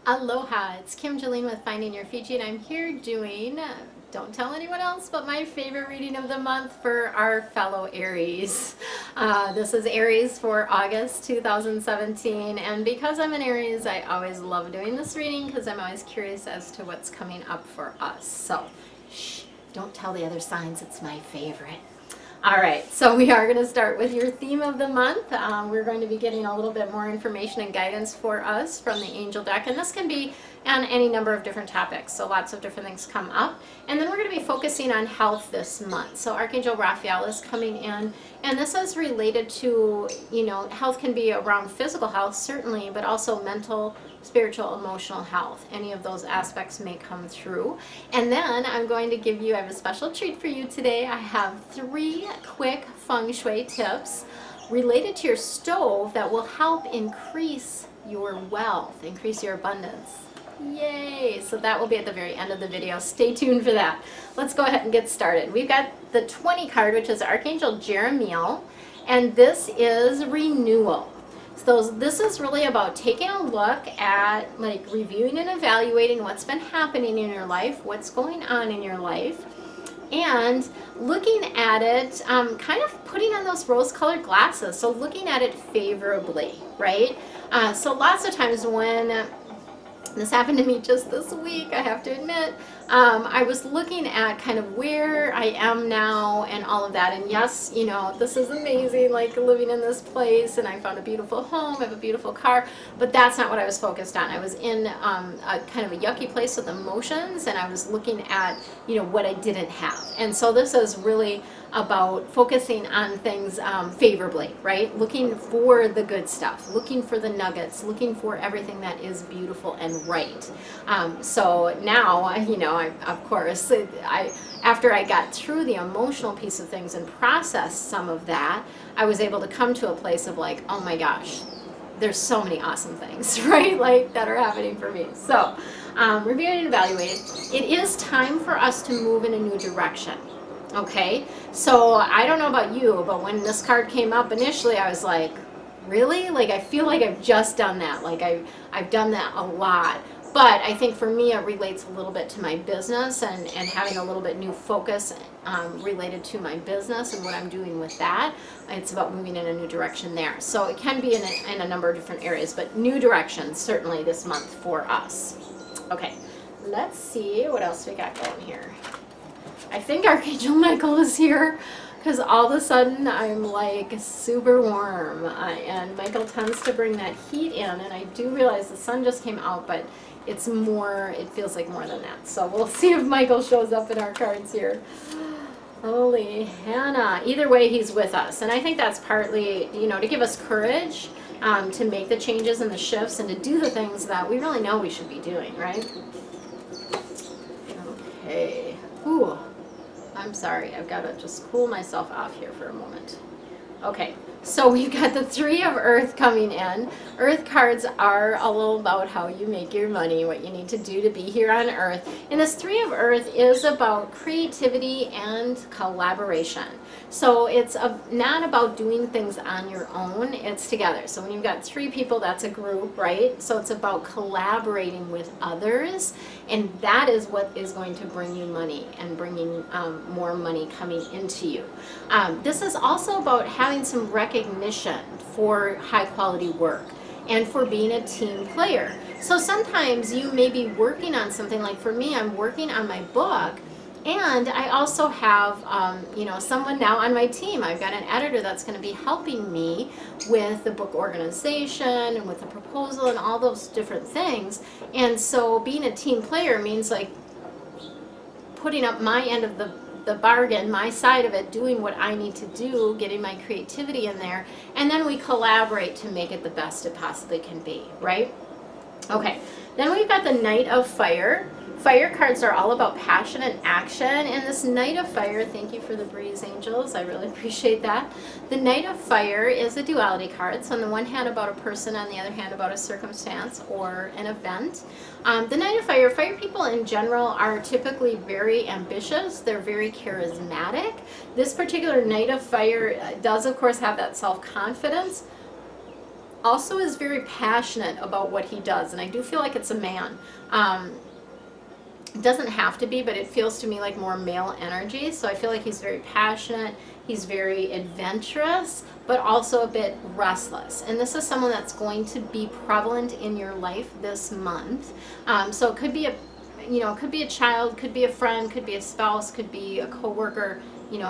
Aloha, it's Kim Jolene with Finding Your Fiji, and I'm here doing, don't tell anyone else, but my favorite reading of the month for our fellow Aries. This is Aries for August 2017, and because I'm an Aries, I always love doing this reading because I'm always curious as to what's coming up for us. So, shh, don't tell the other signs, it's my favorite. All right, so we are going to start with your theme of the month. We're going to be getting a little bit more information and guidance for us from the angel deck, and this can be on any number of different topics, so lots of different things come up. And then we're going to be focusing on health this month. So Archangel Raphael is coming in, and this is related to, health can be around physical health, certainly, but also mental, spiritual, emotional health. Any of those aspects may come through. And then I'm going to give you, I have a special treat for you today. I have 3 quick Feng Shui tips related to your stove that will help increase your wealth, increase your abundance. Yay! So that will be at the very end of the video. Stay tuned for that. Let's go ahead and get started. We've got the 20 card, which is Archangel Jeremiel, and this is renewal. So this is really about taking a look at, reviewing and evaluating what's been happening in your life, what's going on in your life, and looking at it, kind of putting on those rose-colored glasses, so looking at it favorably, right? So lots of times when this happened to me just this week, I have to admit, I was looking at kind of where I am now and all of that, and yes, this is amazing, like living in this place, and I found a beautiful home, I have a beautiful car, but that's not what I was focused on. I was in a kind of a yucky place with emotions, and I was looking at, what I didn't have. And so this is really about focusing on things favorably, right? Looking for the good stuff, looking for the nuggets, looking for everything that is beautiful and right. So now, of course, after I got through the emotional piece of things and processed some of that, I was able to come to a place of like, oh my gosh, there's so many awesome things, right? Like that are happening for me. So, reviewing and evaluating, it is time for us to move in a new direction. Okay, so I don't know about you, but when this card came up initially, I was like, really? Like, I feel like I've just done that. Like, I've done that a lot. But I think for me, it relates a little bit to my business and having a little bit new focus related to my business and what I'm doing with that. It's about moving in a new direction there. So it can be in a number of different areas, but new directions certainly this month for us. Okay, let's see what else we got going here. I think Archangel Michael is here because all of a sudden I'm like super warm, and Michael tends to bring that heat in, and I do realize the sun just came out, but it's more, it feels like more than that. So we'll see if Michael shows up in our cards here. Holy Hannah. Either way, he's with us, and I think that's partly, to give us courage to make the changes and the shifts and to do the things that we really know we should be doing, right? Okay. Ooh. I'm sorry, I've got to just cool myself off here for a moment. Okay, so we've got the 3 of Earth coming in. Earth cards are all about how you make your money, what you need to do to be here on Earth. And this 3 of Earth is about creativity and collaboration. So it's not about doing things on your own, it's together. So when you've got 3 people, that's a group, right? So it's about collaborating with others, and that is what is going to bring you money and bringing more money coming into you. This is also about having some recognition for high quality work and for being a team player. So sometimes you may be working on something, like for me, I'm working on my book, and I also have, someone now on my team. I've got an editor that's going to be helping me with the book organization and with the proposal and all those different things. And so being a team player means like putting up my end of the bargain, my side of it, doing what I need to do, getting my creativity in there, and then we collaborate to make it the best it possibly can be, right? Okay, then we've got the Knight of Fire. Fire cards are all about passion and action, and this Knight of Fire, thank you for the breeze, angels, I really appreciate that. The Knight of Fire is a duality card, so on the one hand about a person, on the other hand about a circumstance or an event. The Knight of Fire, fire people in general are typically very ambitious, they're very charismatic. This particular Knight of Fire does of course have that self-confidence, also is very passionate about what he does, and I do feel like it's a man. It doesn't have to be, but it feels to me like more male energy. So I feel like he's very passionate, he's very adventurous, but also a bit restless. And this is someone that's going to be prevalent in your life this month. So it could be it could be a child, could be a friend, could be a spouse, could be a coworker,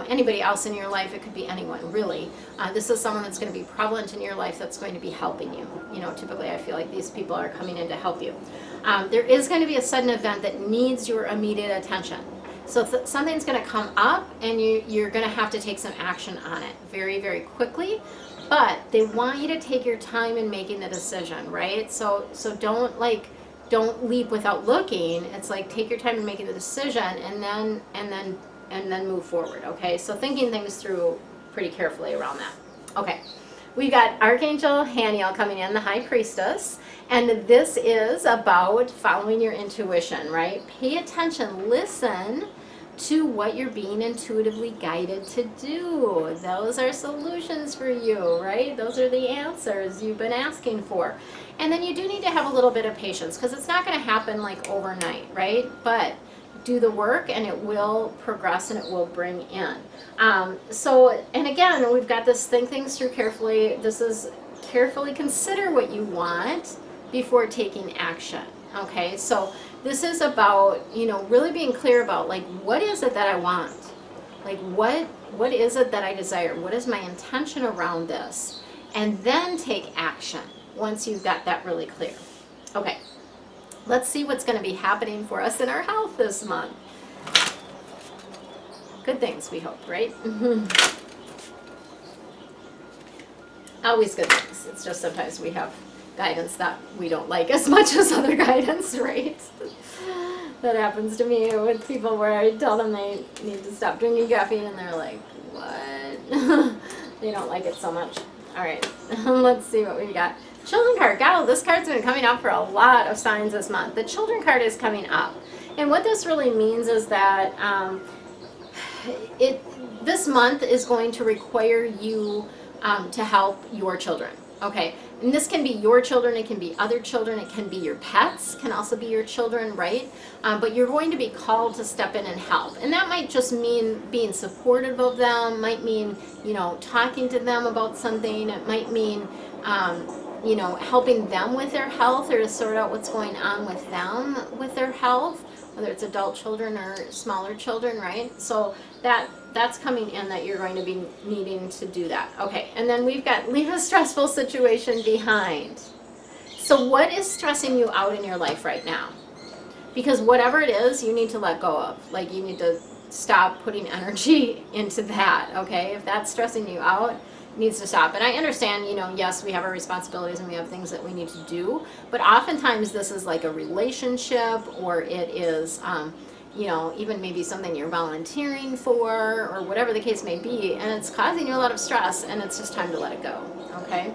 anybody else in your life. It could be anyone, really. This is someone that's going to be prevalent in your life that's going to be helping you. Typically I feel like these people are coming in to help you. There is going to be a sudden event that needs your immediate attention. So something's going to come up, and you're going to have to take some action on it very, very quickly. But they want you to take your time in making the decision, right? So don't leap without looking. It's like, take your time in making the decision, and then move forward. Okay, so thinking things through pretty carefully around that. Okay, we've got Archangel Haniel coming in, the High Priestess, and this is about following your intuition, right? Pay attention, listen to what you're being intuitively guided to do. Those are solutions for you, right? Those are the answers you've been asking for. And then you do need to have a little bit of patience, because it's not going to happen like overnight, right? But do the work, and it will progress, and it will bring in. And again, we've got this think things through carefully. This is carefully consider what you want before taking action. Okay, so this is about, really being clear about, like, what is it that I want? Like, what is it that I desire? What is my intention around this? And then take action once you've got that really clear. Okay, let's see what's going to be happening for us in our health this month. Good things, we hope, right? Always good things. It's just sometimes we have guidance that we don't like as much as other guidance, right? That happens to me with people where I tell them they need to stop drinking caffeine, and they're like, what? They don't like it so much. All right, let's see what we got. Children card. God, this card's been coming up for a lot of signs this month. The Children card is coming up. And what this really means is that this month is going to require you to help your children. Okay, and this can be your children, it can be other children, it can be your pets, can also be your children, right? But you're going to be called to step in and help. And that might just mean being supportive of them, might mean, talking to them about something. It might mean, helping them with their health, or to sort out what's going on with them with their health, whether it's adult children or smaller children, right? So that's coming in, that you're going to be needing to do that. Okay, and then we've got leave a stressful situation behind. So what is stressing you out in your life right now? Because whatever it is, you need to let go of. Like, you need to stop putting energy into that, okay? If that's stressing you out, it needs to stop. And I understand, yes, we have our responsibilities and we have things that we need to do, but oftentimes this is like a relationship, or it is, even maybe something you're volunteering for, or whatever the case may be, and it's causing you a lot of stress, and it's just time to let it go, okay?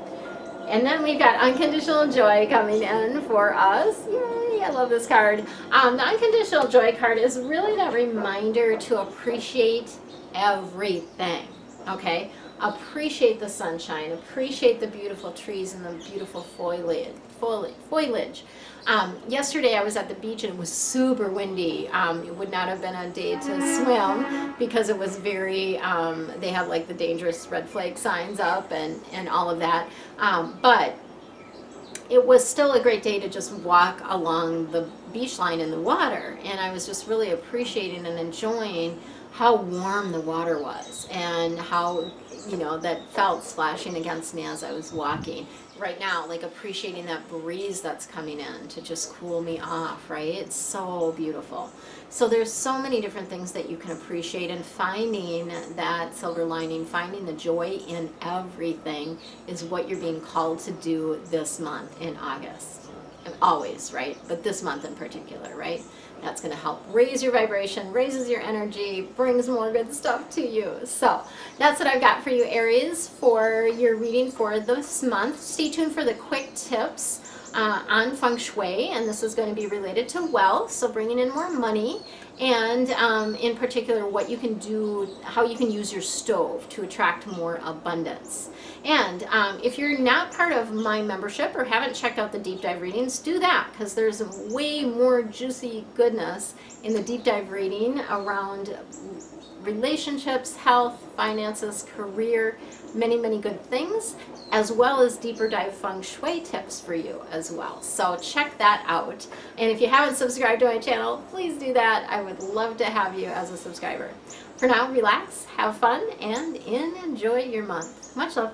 And then we've got unconditional joy coming in for us. Yay, I love this card. The unconditional joy card is really that reminder to appreciate everything, okay? Appreciate the sunshine, appreciate the beautiful trees and the beautiful foliage. Yesterday I was at the beach, and it was super windy. It would not have been a day to swim, because it was very, they have like the dangerous red flag signs up and all of that. But it was still a great day to just walk along the beach line in the water, and I was just really appreciating and enjoying how warm the water was, and how, that felt splashing against me as I was walking. Right now, like, appreciating that breeze that's coming in to just cool me off, right? It's so beautiful. So there's so many different things that you can appreciate, and finding that silver lining, finding the joy in everything is what you're being called to do this month in August. And always, right? But this month in particular, right? That's going to help raise your vibration, raises your energy, brings more good stuff to you. So that's what I've got for you, Aries, for your reading for this month. Stay tuned for the quick tips on Feng Shui, and this is going to be related to wealth, so bringing in more money, and in particular what you can do, how you can use your stove to attract more abundance. And if you're not part of my membership or haven't checked out the deep dive readings, do that, because there's way more juicy goodness in the deep dive reading around relationships, health, finances, career, many, many good things, as well as deeper dive Feng Shui tips for you as well. So check that out. And if you haven't subscribed to my channel, please do that. I would love to have you as a subscriber. For now, relax, have fun, and enjoy your month. Much love.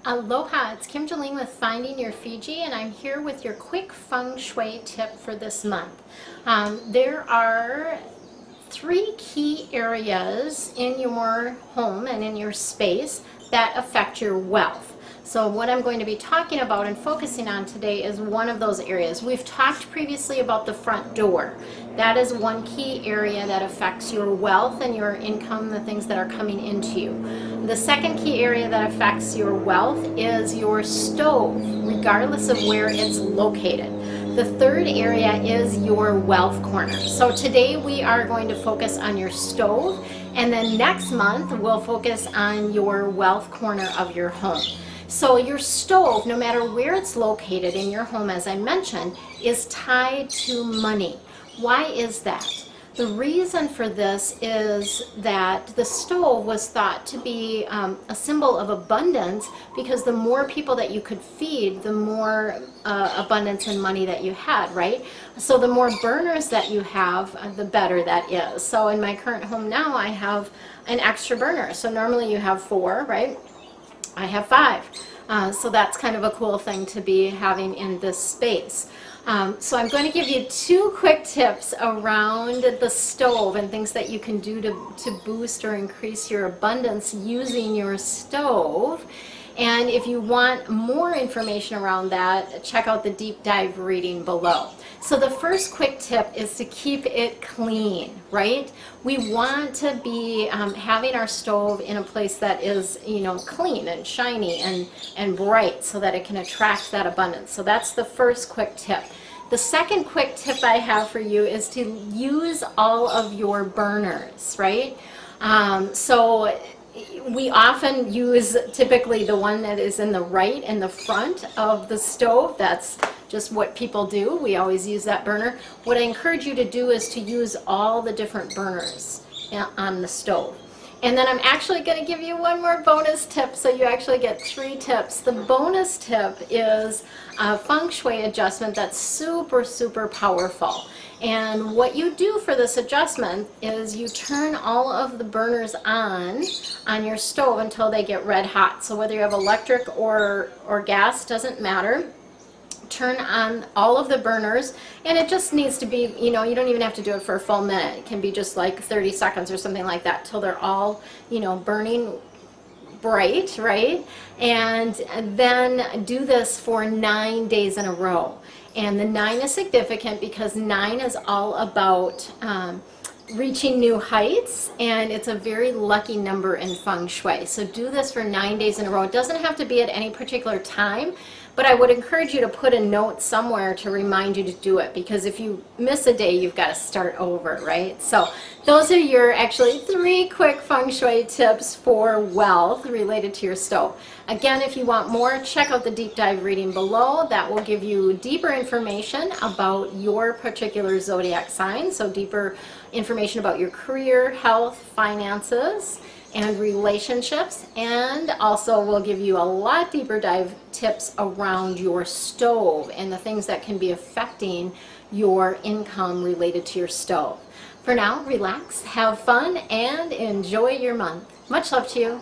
Aloha, it's Kim Jolene with Finding Your Fiji, and I'm here with your quick Feng Shui tip for this month. There are 3 key areas in your home and in your space that affect your wealth. So what I'm going to be talking about and focusing on today is one of those areas. We've talked previously about the front door. That is one key area that affects your wealth and your income, the things that are coming into you. The second key area that affects your wealth is your stove, regardless of where it's located. The third area is your wealth corner. So today we are going to focus on your stove, and then next month we'll focus on your wealth corner of your home. So your stove, no matter where it's located in your home, as I mentioned, is tied to money. Why is that? The reason for this is that the stove was thought to be a symbol of abundance, because the more people that you could feed, the more abundance and money that you had, right? So the more burners that you have, the better that is. So in my current home now, I have an extra burner. So normally you have 4, right? I have 5. So that's kind of a cool thing to be having in this space. So I'm going to give you 2 quick tips around the stove and things that you can do to boost or increase your abundance using your stove. And if you want more information around that, check out the deep dive reading below. So the first quick tip is to keep it clean, right? We want to be having our stove in a place that is, you know, clean and shiny and bright, so that it can attract that abundance. So that's the first quick tip. The second quick tip I have for you is to use all of your burners, right? So we often use typically the one that is in the right in the front of the stove. That's just what people do. We always use that burner. What I encourage you to do is to use all the different burners on the stove. And then I'm actually going to give you one more bonus tip, so you actually get 3 tips. The bonus tip is a Feng Shui adjustment that's super, super powerful. And what you do for this adjustment is you turn all of the burners on your stove until they get red hot. So whether you have electric or gas, doesn't matter. Turn on all of the burners, and it just needs to be, you know, you don't even have to do it for a full minute. It can be just like 30 seconds or something like that, till they're all, you know, burning bright, right? And then do this for 9 days in a row. And the 9 is significant because 9 is all about reaching new heights, and it's a very lucky number in Feng Shui. So do this for 9 days in a row. It doesn't have to be at any particular time, but I would encourage you to put a note somewhere to remind you to do it, because if you miss a day, you've got to start over, right? So those are your actually 3 quick Feng Shui tips for wealth related to your stove. Again, if you want more, check out the deep dive reading below. That will give you deeper information about your particular zodiac sign, so deeper information about your career, health, finances, and relationships, and also will give you a lot deeper dive tips around your stove and the things that can be affecting your income related to your stove. For now, relax, have fun, and enjoy your month. Much love to you.